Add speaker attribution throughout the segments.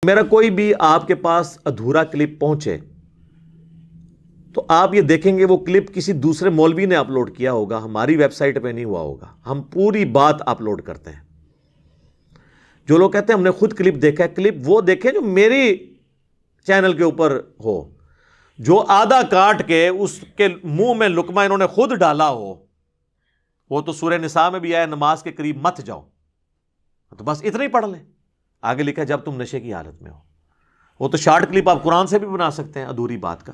Speaker 1: میرا کوئی بھی آپ کے پاس ادھورا کلپ پہنچے تو آپ یہ دیکھیں گے وہ کلپ کسی دوسرے مولوی نے اپلوڈ کیا ہوگا، ہماری ویب سائٹ پہ نہیں ہوا ہوگا. ہم پوری بات اپلوڈ کرتے ہیں. جو لوگ کہتے ہیں ہم نے خود کلپ دیکھا ہے، کلپ وہ دیکھیں جو میری چینل کے اوپر ہو. جو آدھا کاٹ کے اس کے منہ میں لقمہ انہوں نے خود ڈالا ہو، وہ تو سورہ نساء میں بھی آیا نماز کے قریب مت جاؤ، تو بس اتنا ہی پڑھ لیں. آگے لکھا ہے جب تم نشے کی حالت میں ہو. وہ تو شارٹ کلپ آپ قرآن سے بھی بنا سکتے ہیں ادھوری بات کا.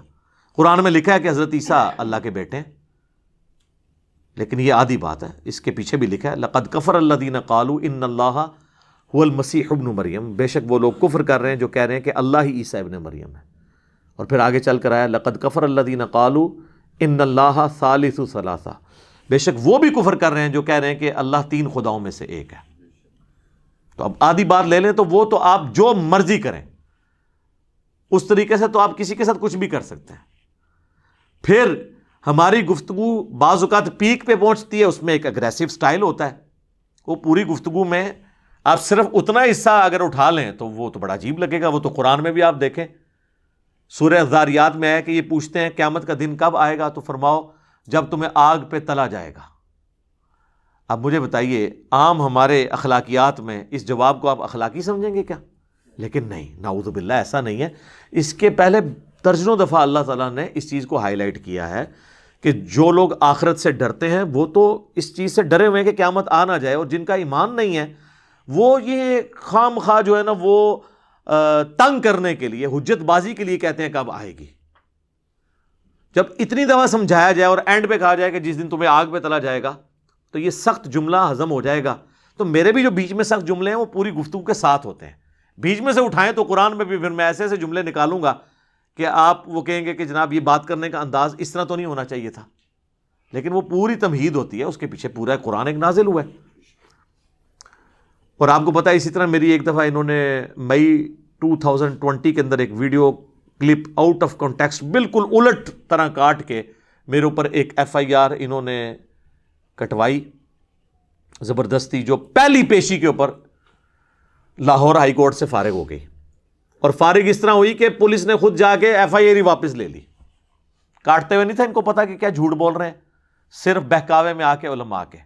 Speaker 1: قرآن میں لکھا ہے کہ حضرت عیسیٰ اللہ کے بیٹے ہیں، لیکن یہ آدھی بات ہے. اس کے پیچھے بھی لکھا ہے لقد کفر الذین قالوا ان اللہ هو المسیح ابن مریم، بے شک وہ لوگ کفر کر رہے ہیں جو کہہ رہے ہیں کہ اللہ ہی عیسیٰ ابن مریم ہے. اور پھر آگے چل کر آیا لقد کفر الذین قالوا ان اللہ ثالث ثلاثہ، بے شک وہ بھی کفر کر رہے ہیں جو کہہ رہے ہیں کہ اللہ تین خداؤں میں سے ایک ہے. تو اب آدھی بات لے لیں تو وہ تو آپ جو مرضی کریں، اس طریقے سے تو آپ کسی کے ساتھ کچھ بھی کر سکتے ہیں. پھر ہماری گفتگو بعض اوقات پیک پہ پہنچتی ہے، اس میں ایک اگریسو سٹائل ہوتا ہے. وہ پوری گفتگو میں آپ صرف اتنا حصہ اگر اٹھا لیں تو وہ تو بڑا عجیب لگے گا. وہ تو قرآن میں بھی آپ دیکھیں، سورہ ذاریات میں ہے کہ یہ پوچھتے ہیں قیامت کا دن کب آئے گا، تو فرماؤ جب تمہیں آگ پہ تلا جائے گا. اب مجھے بتائیے عام ہمارے اخلاقیات میں اس جواب کو آپ اخلاقی سمجھیں گے کیا؟ لیکن نہیں، نعوذ باللہ ایسا نہیں ہے. اس کے پہلے درجنوں دفعہ اللہ تعالیٰ نے اس چیز کو ہائی لائٹ کیا ہے کہ جو لوگ آخرت سے ڈرتے ہیں وہ تو اس چیز سے ڈرے ہوئے ہیں کہ قیامت آ نہ جائے، اور جن کا ایمان نہیں ہے وہ یہ خام خواہ جو ہے نا وہ تنگ کرنے کے لیے، حجت بازی کے لیے کہتے ہیں کب آئے گی. جب اتنی دفعہ سمجھایا جائے اور اینڈ پہ کہا جائے کہ جس دن تمہیں آگ پہ تلا جائے گا، تو یہ سخت جملہ ہضم ہو جائے گا. تو میرے بھی جو بیچ میں سخت جملے ہیں وہ پوری گفتگو کے ساتھ ہوتے ہیں. بیچ میں سے اٹھائیں تو قرآن میں بھی پھر میں ایسے ایسے جملے نکالوں گا کہ آپ وہ کہیں گے کہ جناب یہ بات کرنے کا انداز اس طرح تو نہیں ہونا چاہیے تھا. لیکن وہ پوری تمہید ہوتی ہے، اس کے پیچھے پورا قرآن ایک نازل ہوا ہے. اور آپ کو پتا ہے اسی طرح میری ایک دفعہ انہوں نے مئی 2020 کے اندر ایک video clip out of context بالکل الٹ طرح کاٹ کے میرے اوپر ایک FIR انہوں نے کٹوائی زبردستی، جو پہلی پیشی کے اوپر لاہور ہائی کورٹ سے فارغ ہو گئی. اور فارغ اس طرح ہوئی کہ پولیس نے خود جا کے FIR ہی واپس لے لی. کاٹتے ہوئے نہیں تھا ان کو پتا کہ کیا جھوٹ بول رہے ہیں، صرف بہکاوے میں آ کے علماء کے.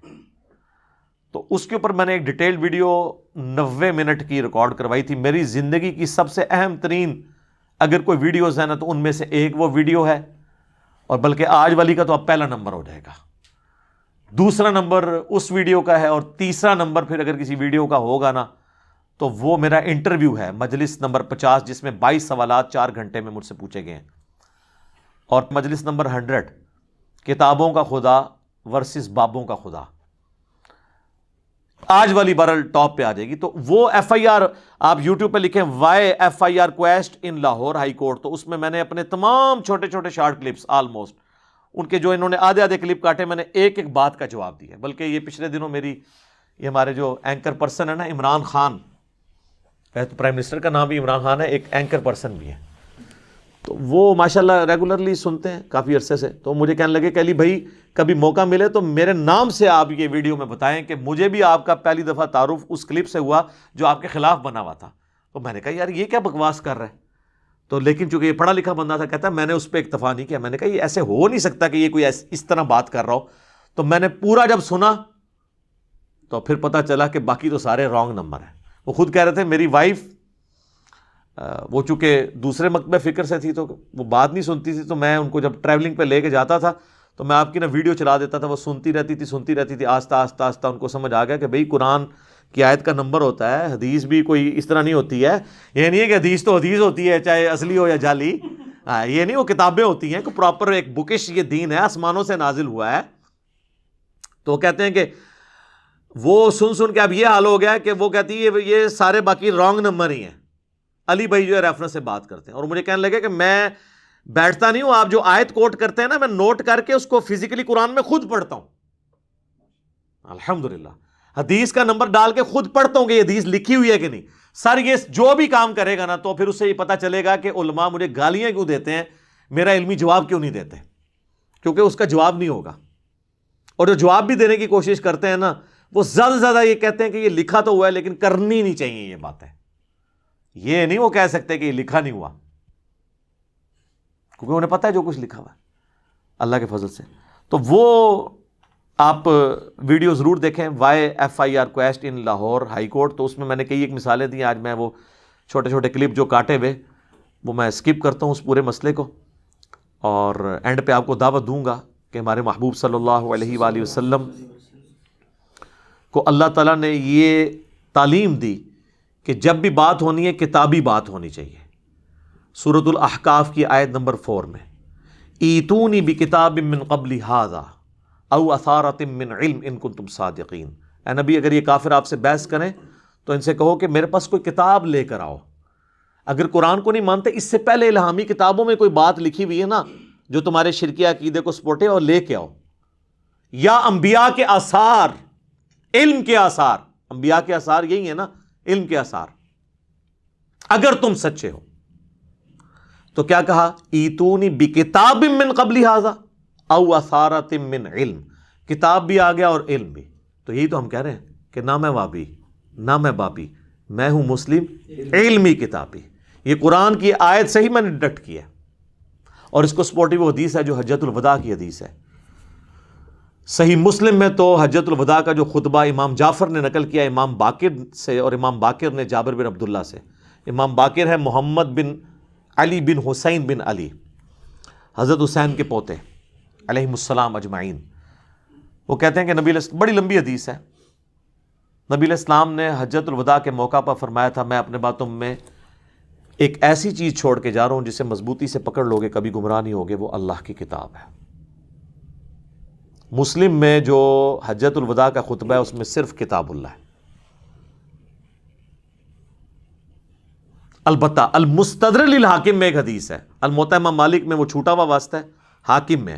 Speaker 1: تو اس کے اوپر میں نے ایک ڈیٹیل ویڈیو 90 منٹ کی ریکارڈ کروائی تھی. میری زندگی کی سب سے اہم ترین اگر کوئی ویڈیوز ہیں نا تو ان میں سے ایک وہ ویڈیو ہے، اور بلکہ آج والی کا تو اب پہلا نمبر ہو جائے گا. دوسرا نمبر اس ویڈیو کا ہے، اور تیسرا نمبر پھر اگر کسی ویڈیو کا ہوگا نا تو وہ میرا انٹرویو ہے مجلس نمبر 50، جس میں 22 سوالات 4 گھنٹے میں مجھ سے پوچھے گئے ہیں. اور مجلس نمبر 100 کتابوں کا خدا ورسز بابوں کا خدا، آج والی بہرحال ٹاپ پہ آ جائے گی. تو وہ FIR آپ یوٹیوب پہ لکھیں وائی FIR کویسٹ ان لاہور ہائی کورٹ، تو اس میں نے اپنے تمام چھوٹے چھوٹے شارٹ کلپس آلموسٹ ان کے جو انہوں نے آدھے آدھے کلپ کاٹے، میں نے ایک ایک بات کا جواب دیا. بلکہ یہ پچھلے دنوں میری یہ ہمارے جو اینکر پرسن ہے نا عمران خان، تو پرائم منسٹر کا نام بھی عمران خان ہے، ایک اینکر پرسن بھی ہے، تو وہ ماشاءاللہ ریگولرلی سنتے ہیں کافی عرصے سے. تو مجھے کہنے لگے کہ علی بھائی کبھی موقع ملے تو میرے نام سے آپ یہ ویڈیو میں بتائیں کہ مجھے بھی آپ کا پہلی دفعہ تعارف اس کلپ سے ہوا جو آپ کے خلاف بنا ہوا تھا. تو میں نے کہا یار یہ کیا بکواس کر رہا ہے. تو لیکن چونکہ یہ پڑھا لکھا بندہ تھا، کہتا ہے میں نے اس پہ اکتفا نہیں کیا. میں نے کہا یہ ایسے ہو نہیں سکتا کہ یہ کوئی اس طرح بات کر رہا ہو. تو میں نے پورا جب سنا تو پھر پتہ چلا کہ باقی تو سارے رانگ نمبر ہیں. وہ خود کہہ رہے تھے میری وائف وہ چونکہ دوسرے مکتبہ فکر سے تھی تو وہ بات نہیں سنتی تھی، تو میں ان کو جب ٹریولنگ پہ لے کے جاتا تھا تو میں آپ کی نا ویڈیو چلا دیتا تھا، وہ سنتی رہتی تھی. آہستہ آہستہ ان کو سمجھ آ گیا کہ بھئی قرآن کی آیت کا نمبر ہوتا ہے، حدیث بھی کوئی اس طرح نہیں ہوتی ہے. یہ نہیں ہے کہ حدیث تو حدیث ہوتی ہے چاہے اصلی ہو یا جعلی، یہ نہیں، وہ کتابیں ہوتی ہیں کہ پراپر ایک بکش یہ دین ہے، آسمانوں سے نازل ہوا ہے. تو وہ کہتے ہیں کہ وہ سن کے اب یہ حال ہو گیا کہ وہ کہتی ہے یہ سارے باقی رانگ نمبر ہی ہیں. علی بھائی جو ہے ریفرنس سے بات کرتے ہیں، اور مجھے کہنے لگے کہ میں بیٹھتا نہیں ہوں، آپ جو آیت کوٹ کرتے ہیں نا میں نوٹ کر کے اس کو فزیکلی قرآن میں خود پڑھتا ہوں. الحمدللہ حدیث کا نمبر ڈال کے خود پڑھتا ہوں کہ یہ حدیث لکھی ہوئی ہے کہ نہیں. سر یہ جو بھی کام کرے گا نا تو پھر اس سے یہ پتہ چلے گا کہ علماء مجھے گالیاں کیوں دیتے ہیں، میرا علمی جواب کیوں نہیں دیتے، کیونکہ اس کا جواب نہیں ہوگا. اور جو جواب بھی دینے کی کوشش کرتے ہیں نا وہ زیادہ سے زیادہ یہ کہتے ہیں کہ یہ لکھا تو ہوا ہے لیکن کرنی نہیں چاہیے یہ باتیں. یہ نہیں وہ کہہ سکتے کہ یہ لکھا نہیں ہوا، کیونکہ انہیں پتہ ہے جو کچھ لکھا ہوا ہے اللہ کے فضل سے۔ تو وہ آپ ویڈیو ضرور دیکھیں، YFIR کویسٹ ان لاہور ہائی کورٹ، تو اس میں میں نے کئی ایک مثالیں دی۔ آج میں وہ چھوٹے چھوٹے کلپ جو کاٹے ہوئے وہ میں اسکپ کرتا ہوں اس پورے مسئلے کو، اور اینڈ پہ آپ کو دعوت دوں گا کہ ہمارے محبوب صلی اللہ علیہ وآلہ وسلم کو اللہ تعالیٰ نے یہ تعلیم دی کہ جب بھی بات ہونی ہے کتابی بات ہونی چاہیے۔ سورۃ الاحقاف کی آیت نمبر 4 میں ایتونی بکتاب من قبل ھذا او اثارۃ من علم ان کنتم صادقین، اے نبی اگر یہ کافر آپ سے بحث کریں تو ان سے کہو کہ میرے پاس کوئی کتاب لے کر آؤ۔ اگر قرآن کو نہیں مانتے، اس سے پہلے الہامی کتابوں میں کوئی بات لکھی ہوئی ہے نا جو تمہارے شرکی عقیدے کو سپورٹے، اور لے کے آؤ، یا انبیاء کے آثار، علم کے آثار، انبیاء کے آثار یہی ہے نا، علم کے آثار، اگر تم سچے ہو۔ تو کیا کہا؟ ایتونی بکتاب من قبل ھذا او اثارۃ من علم، کتاب بھی آ گیا اور علم بھی۔ تو یہی تو ہم کہہ رہے ہیں کہ نہ میں وابی نہ میں بابی، میں ہوں مسلم علمی کتابی۔ یہ قرآن کی آیت سے ہی میں نے ڈٹ کیا، اور اس کو سپورٹی وہ حدیث ہے جو حجۃ الوداع کی حدیث ہے۔ صحیح مسلم میں تو حجۃ الوداع کا جو خطبہ امام جعفر نے نقل کیا امام باقر سے، اور امام باقر نے جابر بن عبداللہ سے۔ امام باقر ہے محمد بن علی بن حسین بن علی، حضرت حسین کے پوتے علیہم السلام اجمعین۔ وہ کہتے ہیں کہ نبی علیہ، بڑی لمبی حدیث ہے، نبی علیہ السلام نے حجۃ الوداع کے موقع پر فرمایا تھا میں اپنے باتوں میں ایک ایسی چیز چھوڑ کے جا رہا ہوں جسے مضبوطی سے پکڑ لوگے کبھی گمراہ نہیں ہوگے، وہ اللہ کی کتاب ہے۔ مسلم میں جو حجۃ الوداع کا خطبہ ہے اس میں صرف کتاب اللہ ہے۔ البتہ المستدرک للحاکم میں ایک حدیث ہے، الموطا امام مالک میں وہ چھوٹا ہوا واسطہ ہے، حاکم میں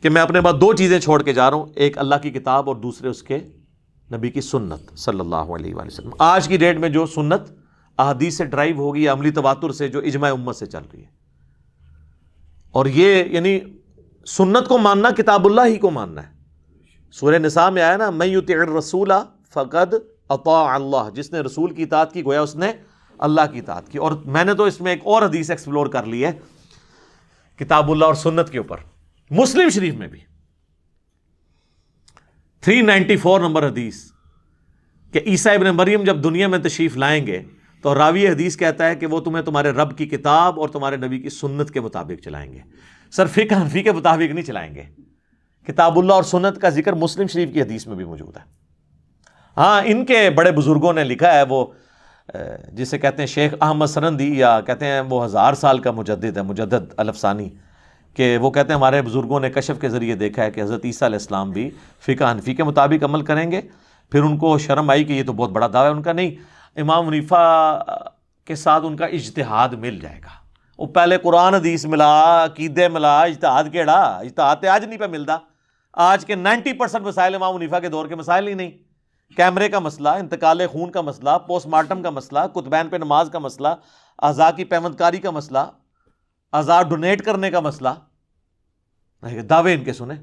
Speaker 1: کہ میں اپنے بعد 2 چیزیں چھوڑ کے جا رہا ہوں، ایک اللہ کی کتاب اور دوسرے اس کے نبی کی سنت صلی اللہ علیہ وآلہ وسلم۔ آج کی ڈیٹ میں جو سنت احادیث سے ڈرائیو ہوگی، عملی تواتر سے، جو اجماع امت سے چل رہی ہے، اور یہ یعنی سنت کو ماننا کتاب اللہ ہی کو ماننا ہے۔ سورہ نساء میں آیا نا من یطع الرسول فقد اطاع اللہ، جس نے رسول کی اطاعت کی گویا اس نے اللہ کی اطاعت کی۔ اور میں نے تو اس میں ایک اور حدیث ایکسپلور کر لی ہے کتاب اللہ اور سنت کے اوپر، مسلم شریف میں بھی 394 نمبر حدیث کہ عیسیٰ ابن مریم جب دنیا میں تشریف لائیں گے تو راوی حدیث کہتا ہے کہ وہ تمہیں تمہارے رب کی کتاب اور تمہارے نبی کی سنت کے مطابق چلائیں گے، سر فقہ حنفی کے مطابق نہیں چلائیں گے۔ کتاب اللہ اور سنت کا ذکر مسلم شریف کی حدیث میں بھی موجود ہے۔ ہاں ان کے بڑے بزرگوں نے لکھا ہے، وہ جسے کہتے ہیں شیخ احمد سرندی، یا کہتے ہیں وہ 1000 سال کا مجدد ہے، مجدد الفسانی، کہ وہ کہتے ہیں ہمارے بزرگوں نے کشف کے ذریعے دیکھا ہے کہ حضرت عیسیٰ علیہ السلام بھی فقہ حنفی کے مطابق عمل کریں گے۔ پھر ان کو شرم آئی کہ یہ تو بہت بڑا دعویٰ ہے ان کا، نہیں، امام حنیفہ کے ساتھ ان کا اجتہاد مل جائے گا۔ وہ پہلے قرآن حدیث ملا، عقیدے ملا، اجتہاد کیڑا، اجتہاد تے آج نہیں پہ ملتا۔ آج کے 90% مسائل امام حنیفہ کے دور کے مسائل ہی نہیں، کیمرے کا مسئلہ، انتقال خون کا مسئلہ، پوسٹ مارٹم کا مسئلہ، کتبین پہ نماز کا مسئلہ، اعضاء کی پیوند کاری کا مسئلہ، اعضاء ڈونیٹ کرنے کا مسئلہ، دعوے ان کے سنیں۔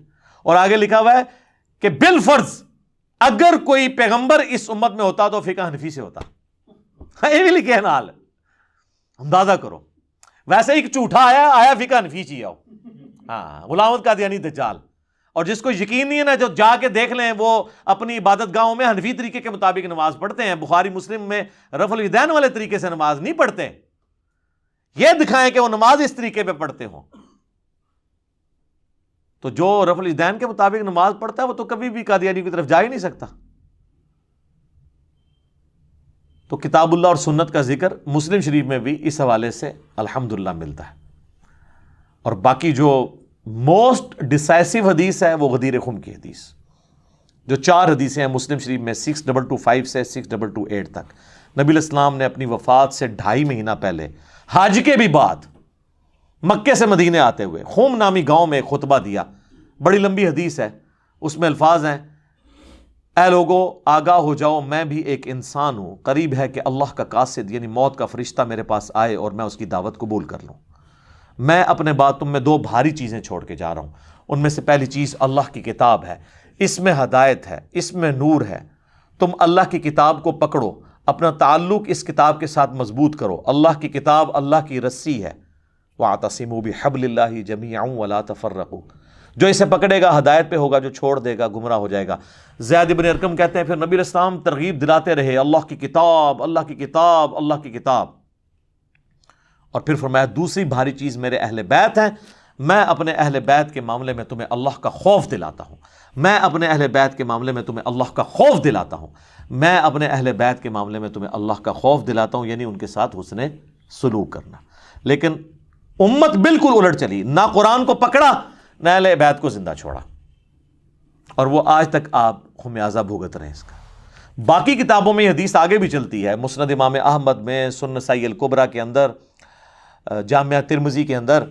Speaker 1: اور آگے لکھا ہوا ہے کہ بالفرض اگر کوئی پیغمبر اس امت میں ہوتا تو فقہ حنفی سے ہوتا۔ یہ بھی لکھے ہیں نال، اندازہ کرو۔ ویسے ایک جھوٹا آیا فقہ حنفی چی آؤ، ہاں، غلام احمد قادیانی دجال۔ اور جس کو یقین نہیں ہے نا، جو جا کے دیکھ لیں، وہ اپنی عبادت گاہوں میں حنفی طریقے کے مطابق نماز پڑھتے ہیں، بخاری مسلم میں رفع الیدین والے طریقے سے نماز نہیں پڑھتے۔ یہ دکھائیں کہ وہ نماز اس طریقے پہ پڑھتے ہوں۔ تو جو رفع الیدین کے مطابق نماز پڑھتا ہے وہ تو کبھی بھی قادیانی کی طرف جا ہی نہیں سکتا۔ تو کتاب اللہ اور سنت کا ذکر مسلم شریف میں بھی اس حوالے سے الحمدللہ ملتا ہے۔ اور باقی جو موسٹ ڈسائسو حدیث ہے وہ غدیر خم کی حدیث، جو 4 حدیثیں ہیں مسلم شریف میں 6225 سے 6228 تک۔ نبی علیہ السلام نے اپنی وفات سے 2.5 مہینہ پہلے حج کے بھی بعد مکے سے مدینے آتے ہوئے خم نامی گاؤں میں ایک خطبہ دیا، بڑی لمبی حدیث ہے، اس میں الفاظ ہیں، اے لوگو آگاہ ہو جاؤ، میں بھی ایک انسان ہوں، قریب ہے کہ اللہ کا قاصد یعنی موت کا فرشتہ میرے پاس آئے اور میں اس کی دعوت قبول کر لوں۔ میں اپنے بعد تم میں 2 بھاری چیزیں چھوڑ کے جا رہا ہوں، ان میں سے پہلی چیز اللہ کی کتاب ہے، اس میں ہدایت ہے، اس میں نور ہے، تم اللہ کی کتاب کو پکڑو، اپنا تعلق اس کتاب کے ساتھ مضبوط کرو. اللہ کی کتاب اللہ کی رسی ہے. وَاعْتَصِمُوا بِحَبْلِ اللَّهِ جَمِيعًا وَلَا تَفَرَّقُوا. جو اسے پکڑے گا ہدایت پہ ہوگا، جو چھوڑ دے گا گمراہ ہو جائے گا. زید بن ارقم کہتے ہیں پھر نبی علیہ السلام ترغیب دلاتے رہے اللہ کی کتاب، اللہ کی کتاب، اللہ کی کتاب. اور پھر فرمایا دوسری بھاری چیز میرے اہل بیت ہیں، میں اپنے اہل بیت کے معاملے میں تمہیں اللہ کا خوف دلاتا ہوں. میں اپنے اہل بیت کے معاملے میں تمہیں اللہ کا خوف دلاتا ہوں. میں اپنے اہل بیت کے معاملے میں تمہیں اللہ کا خوف دلاتا ہوں، یعنی ان کے ساتھ حسن سلوک کرنا. لیکن امت بالکل الٹ چلی، نہ قرآن کو پکڑا نہ اہل بیت کو زندہ چھوڑا، اور وہ آج تک آپ خمیازہ بھگت رہے ہیں اس کا. باقی کتابوں میں یہ حدیث آگے بھی چلتی ہے، مسند امام احمد میں، سنن نسائی الکبریٰ کے اندر، جامعہ ترمذی کے اندر،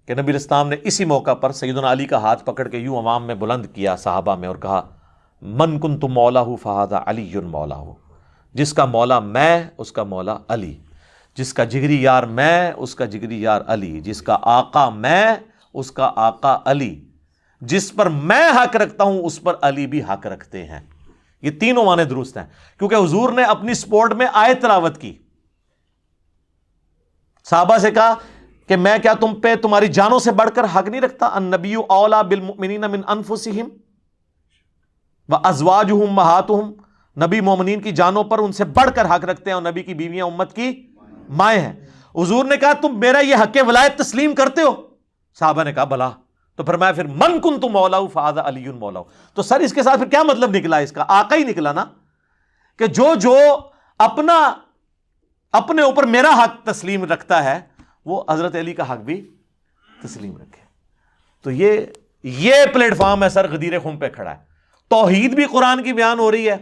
Speaker 1: کہ نبی علیہ السلام نے اسی موقع پر سیدنا علی کا ہاتھ پکڑ کے یوں عوام میں بلند کیا صحابہ میں اور کہا من کنت مولاہ فہذا علی مولاہ. جس کا مولا میں اس کا مولا علی، جس کا جگری یار میں اس کا جگری یار علی، جس کا آقا میں اس کا آقا علی، جس پر میں حق رکھتا ہوں اس پر علی بھی حق رکھتے ہیں. یہ تینوں معنی درست ہیں، کیونکہ حضور نے اپنی سپورٹ میں آیت تلاوت کی. صحابہ سے کہا کہ میں کیا تم پہ تمہاری جانوں سے بڑھ کر حق نہیں رکھتا؟ النبی اولیٰ بالمؤمنین من انفسہم وازواجہ امہاتہم. نبی مومنین کی جانوں پر ان سے بڑھ کر حق رکھتے ہیں، اور نبی کی بیویاں امت کی مائیں ہیں. حضور نے کہا تم میرا یہ حق ولایت تسلیم کرتے ہو؟ صحابہ نے کہا بلا. تو فرمایا پھر من کنت مولاہ فہذا علی مولاہ. تو سر اس کے ساتھ پھر کیا مطلب نکلا؟ اس کا آقا ہی نکلا نا، کہ جو اپنے اوپر میرا حق تسلیم رکھتا ہے وہ حضرت علی کا حق بھی تسلیم رکھے. تو یہ پلیٹ فارم ہے سر غدیر خم پہ کھڑا ہے. توحید بھی قرآن کی بیان ہو رہی ہے،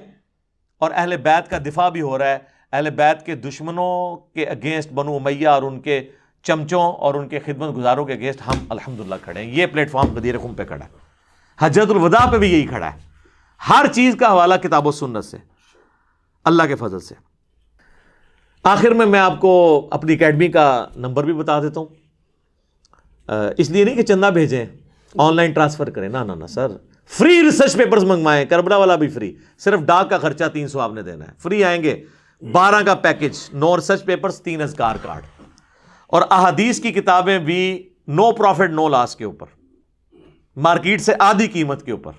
Speaker 1: اور اہل بیت کا دفاع بھی ہو رہا ہے. اہل بیت کے دشمنوں کے اگینسٹ بنو امیہ اور ان کے چمچوں اور ان کے خدمت گزاروں کے اگینسٹ ہم الحمدللہ کھڑے ہیں. یہ پلیٹ فارم غدیر خم پہ کھڑا ہے. حجۃ الوداع پہ بھی یہی کھڑا ہے. ہر چیز کا حوالہ کتاب و سنت سے، اللہ کے فضل سے. آخر میں آپ کو اپنی اکیڈمی کا نمبر بھی بتا دیتا ہوں. اس لیے نہیں کہ چندہ بھیجیں، آن لائن ٹرانسفر کریں، نہ سر. فری ریسرچ پیپرز منگوائیں، کربلا والا بھی فری، صرف ڈاک کا خرچہ 300 آپ نے دینا ہے. فری آئیں گے 12 کا پیکج، 9 ریسرچ پیپرز، 3 اذکار کارڈ، اور احادیث کی کتابیں بھی نو پروفٹ نو لاس کے اوپر، مارکیٹ سے آدھی قیمت کے اوپر.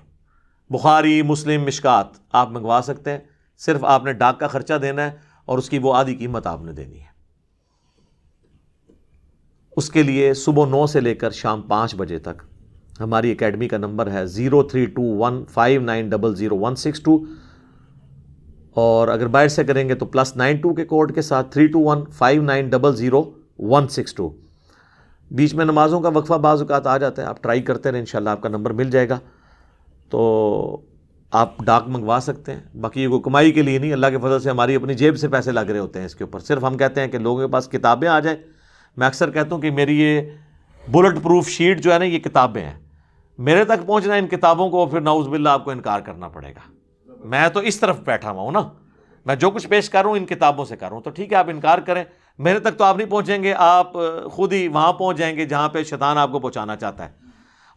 Speaker 1: بخاری، مسلم، مشکات آپ منگوا سکتے ہیں. صرف آپ نے ڈاک کا خرچہ دینا ہے اور اس کی وہ آدھی قیمت آپ نے دینی ہے. اس کے لیے صبح 9 سے لے کر شام 5 بجے تک ہماری اکیڈمی کا نمبر ہے 032159000162، اور اگر باہر سے کریں گے تو +92 کے کوڈ کے ساتھ 32159000162. بیچ میں نمازوں کا وقفہ بعض اوقات آ جاتا ہے، آپ ٹرائی کرتے رہیں، انشاءاللہ آپ کا نمبر مل جائے گا. تو آپ ڈاک منگوا سکتے ہیں. باقی یہ کوئی کمائی کے لیے نہیں، اللہ کے فضل سے ہماری اپنی جیب سے پیسے لگ رہے ہوتے ہیں اس کے اوپر. صرف ہم کہتے ہیں کہ لوگوں کے پاس کتابیں آ جائیں. میں اکثر کہتا ہوں کہ میری یہ بلٹ پروف شیٹ جو ہے نا، یہ کتابیں ہیں. میرے تک پہنچنا ان کتابوں کو پھر نعوذ باللہ آپ کو انکار کرنا پڑے گا. میں تو اس طرف بیٹھا ہوا ہوں نا، میں جو کچھ پیش کر رہا ہوں ان کتابوں سے کر رہا ہوں. تو ٹھیک ہے آپ انکار کریں، میرے تک تو آپ نہیں پہنچیں گے، آپ خود ہی وہاں پہنچ جائیں گے جہاں پہ شیطان آپ کو پہنچانا چاہتا ہے.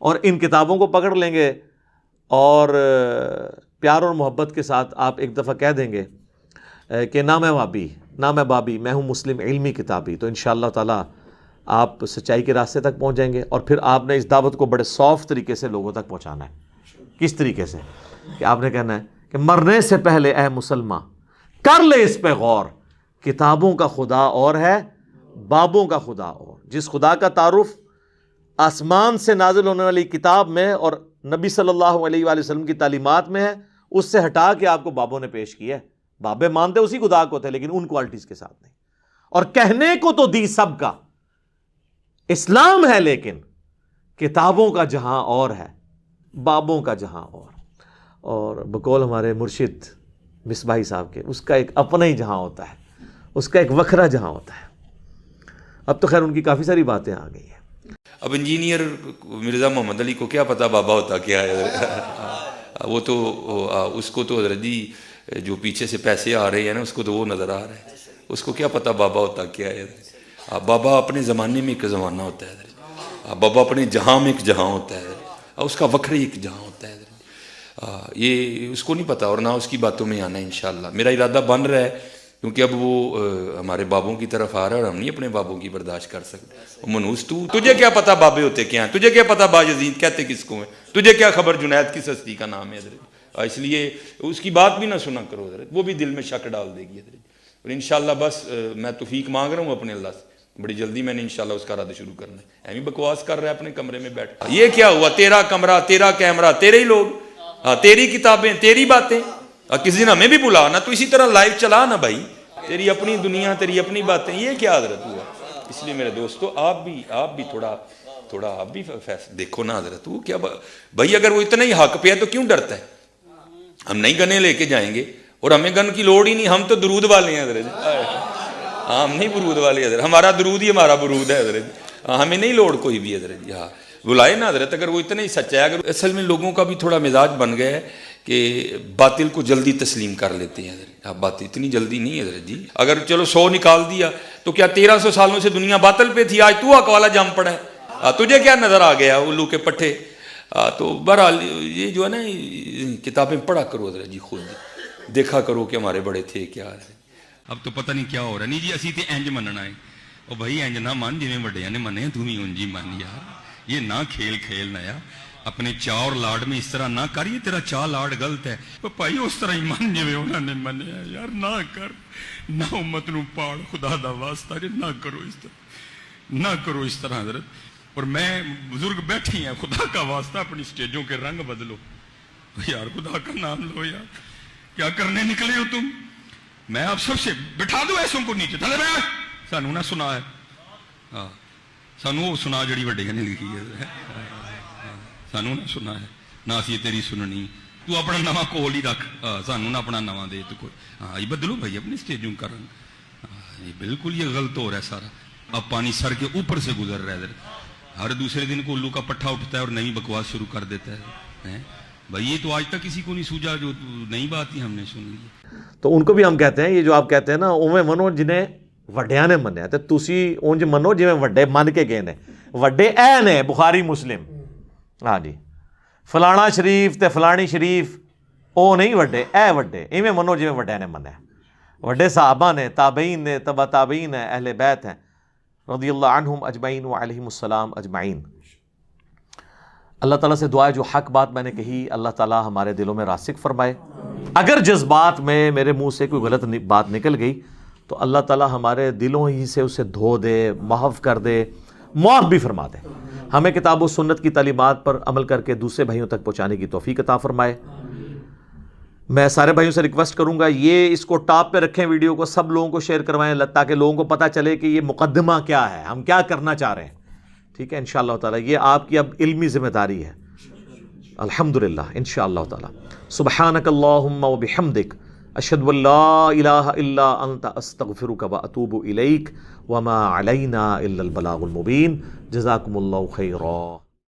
Speaker 1: اور ان کتابوں کو پکڑ لیں گے اور پیار اور محبت کے ساتھ آپ ایک دفعہ کہہ دیں گے کہ نہ میں وابی نہ میں بابی، میں ہوں مسلم علمی کتابی، تو انشاءاللہ تعالی آپ سچائی کے راستے تک پہنچ جائیں گے. اور پھر آپ نے اس دعوت کو بڑے سافٹ طریقے سے لوگوں تک پہنچانا ہے. کس طریقے سے؟ کہ آپ نے کہنا ہے کہ مرنے سے پہلے اے مسلمان کر لے اس پہ غور، کتابوں کا خدا اور ہے، بابوں کا خدا اور. جس خدا کا تعارف آسمان سے نازل ہونے والی کتاب میں اور نبی صلی اللہ علیہ وآلہ وسلم کی تعلیمات میں ہے، اس سے ہٹا کے آپ کو بابوں نے پیش کیا ہے. بابے مانتے اسی خدا کو تھے لیکن ان کوالٹیز کے ساتھ نہیں. اور کہنے کو تو دی سب کا اسلام ہے، لیکن کتابوں کا جہاں اور ہے، بابوں کا جہاں اور. اور بقول ہمارے مرشد مصباحی صاحب کے، اس کا ایک اپنا ہی جہاں ہوتا ہے، اس کا ایک وکھرا جہاں ہوتا ہے. اب تو خیر ان کی کافی ساری باتیں آ گئی ہیں.
Speaker 2: اب انجینئر مرزا محمد علی کو کیا پتا بابا ہوتا کیا ہے؟ وہ تو اس کو تو حضرت جی جو پیچھے سے پیسے آ رہے ہیں نا، اس کو تو وہ نظر آ رہا ہے، اس کو کیا پتا بابا ہوتا کیا ہے. بابا اپنے زمانے میں ایک زمانہ ہوتا ہے، بابا اپنے جہاں میں ایک جہاں ہوتا ہے، اس کا وکھرا ایک جہاں ہوتا ہے. یہ اس کو نہیں پتا اور نہ اس کی باتوں میں آنا ہے. انشاءاللہ میرا ارادہ بن رہا ہے کیونکہ اب وہ ہمارے بابوں کی طرف آ رہا ہے اور ہم نہیں اپنے بابوں کی برداشت کر سکتے. منوس تجھے کیا پتا بابے ہوتے کیا ہیں, تجھے کیا پتا باجزید کہتے کس کو ہیں, تجھے کیا خبر جنید کس ہستی کا نام ہے حضرت. اس لیے اس کی بات بھی نہ سنا کرو حضرت, وہ بھی دل میں شک ڈال دے گی حضرت. اور انشاءاللہ بس میں توفیق مانگ رہا ہوں اپنے اللہ سے, بڑی جلدی میں نے انشاءاللہ اس کا رد شروع کرنا ہے. ایویں بکواس کر رہا ہے اپنے کمرے میں بیٹھ, یہ کیا ہوا, تیرا کمرہ, تیرا کیمرہ, تیرے ہی لوگ, تیری کتابیں, تیری باتیں, کسی دن ہمیں بھی بلا نا, تو اسی طرح لائیو چلا نا بھائی, تیری اپنی دنیا, تیری اپنی باتیں, یہ کیا حضرت ہوا. اس لیے میرے دوستو آپ بھی تھوڑا آپ بھی دیکھو نا حضرت, وہ کیا بھائی, اگر وہ اتنا ہی حق پہ ہے تو کیوں ڈرتا ہے. ہم نئی گنے لے کے جائیں گے اور ہمیں گن کی لوڑ ہی نہیں, ہم تو درود والے ہیں حضرت. ہم نہیں برود والے حضرت, ہمارا درود ہی ہمارا برود ہے حضرت, ہمیں نہیں لوڑ کوئی بھی حضرت. ہاں بلائے نا حضرت, اگر وہ اتنا ہی سچا ہے. اگر اصل میں لوگوں کا بھی تھوڑا مزاج بن گیا ہے کہ باطل کو جلدی تسلیم کر لیتے ہیں حضرت. اب بات اتنی جلدی نہیں حضرت جی, اگر چلو 100 نکال دیا تو کیا 1300 سالوں سے دنیا باطل پہ تھی, آج تو اکوالا جم پڑا ہے, تجھے کیا نظر آ گیا الو کے پٹھے. تو بہرحال یہ جو ہے نا کتابیں پڑھا کرو حضرت جی, خود دیکھا کرو کہ ہمارے بڑے تھے کیا ہے.
Speaker 3: اب تو پتہ نہیں کیا ہو رہا. نہیں جی اسی تے انج مننا ہے, او بھائی انج نہ من جویں وڈیاں نے منے, تو بھی انج ہی من یار. یہ نہ کھیل نہ یار, اپنے چاہ اور لاڈ میں اس طرح نہ کر, یہ تیرا چاہ لاڈ غلط ہے. تو بھائی اس طرح ہی من جویں انہوں نے منیا یار, نہ کر, نہ امت نو پاڑ, خدا دا واسطہ جی نہ کرو اس طرح, نہ کرو اس طرح حضرت. اور میں بزرگ بیٹھی ہیں, خدا کا واسطہ اپنی سٹیجوں کے رنگ بدلو یار, خدا کا نام لو یار, کیا کرنے نکلے ہو تم. میں آپ سب سے بٹھا دو ایسوں کو نیچے, تھلے بیٹھ, سانو نہ سنا ہے, ہاں سانو وہ سنا جڑی وڈیاں نے لکھی ہے, سانو نہ سنا ہے, نہ اسی تیری سننی, تو اپنا نواں کول ہی رکھ, سانو نہ اپنا نواں دے تو کوئی. ہاں یہ بدلو بھائی اپنی سٹیجوں کا رنگ. یہ بالکل یہ غلط ہو رہا ہے سارا. اب پانی سر کے اوپر سے گزر رہا ہے ادھر, ہر دوسرے دن کو الو کا پٹھا اٹھتا ہے اور نئی بکواس شروع کر دیتا ہے. بھائی یہ تو آج تک کسی کو نہیں سوجا, جو نئی بات ہی ہم نے سن لی.
Speaker 1: تو ان کو بھی ہم کہتے ہیں, یہ جو آپ کہتے ہیں نا اویں منو جنہیں وڈیاں نے منیا, تے تسی اونج منو جویں وڈے من کے گئے نے. وڈے اے نے بخاری مسلم, ہاں جی, فلانا شریف تے فلانی شریف او نہیں وڈے, اے وڈے ایویں منو جویں وڈیاں نے منیا. وڈے صحابہ نے, تابعین نے, تبع تابعین ہیں, اہل بیت ہیں رضی اللہ عنہم اجمعین وعلیہم السلام اجمعین. اللہ تعالیٰ سے دعا ہے جو حق بات میں نے کہی اللہ تعالیٰ ہمارے دلوں میں راسخ فرمائے. اگر جذبات میں میرے منہ سے کوئی غلط بات نکل گئی تو اللہ تعالیٰ ہمارے دلوں ہی سے اسے دھو دے, محو کر دے, معاف بھی فرما دے. ہمیں کتاب و سنت کی تعلیمات پر عمل کر کے دوسرے بھائیوں تک پہنچانے کی توفیق عطا فرمائے. میں سارے بھائیوں سے ریکویسٹ کروں گا یہ اس کو ٹاپ پہ رکھیں, ویڈیو کو سب لوگوں کو شیئر کروائیں تاکہ لوگوں کو پتہ چلے کہ یہ مقدمہ کیا ہے, ہم کیا کرنا چاہ رہے ہیں. ٹھیک ہے انشاءاللہ تعالیٰ, یہ آپ کی اب علمی ذمہ داری ہے الحمدللہ انشاءاللہ تعالیٰ. سبحانک اللہم و بحمدک, اشہد ان لا الہ الا انت, استغفرک و اتوب الیک, وما علینا الا البلاغ المبین. جزاکم اللہ خیرا.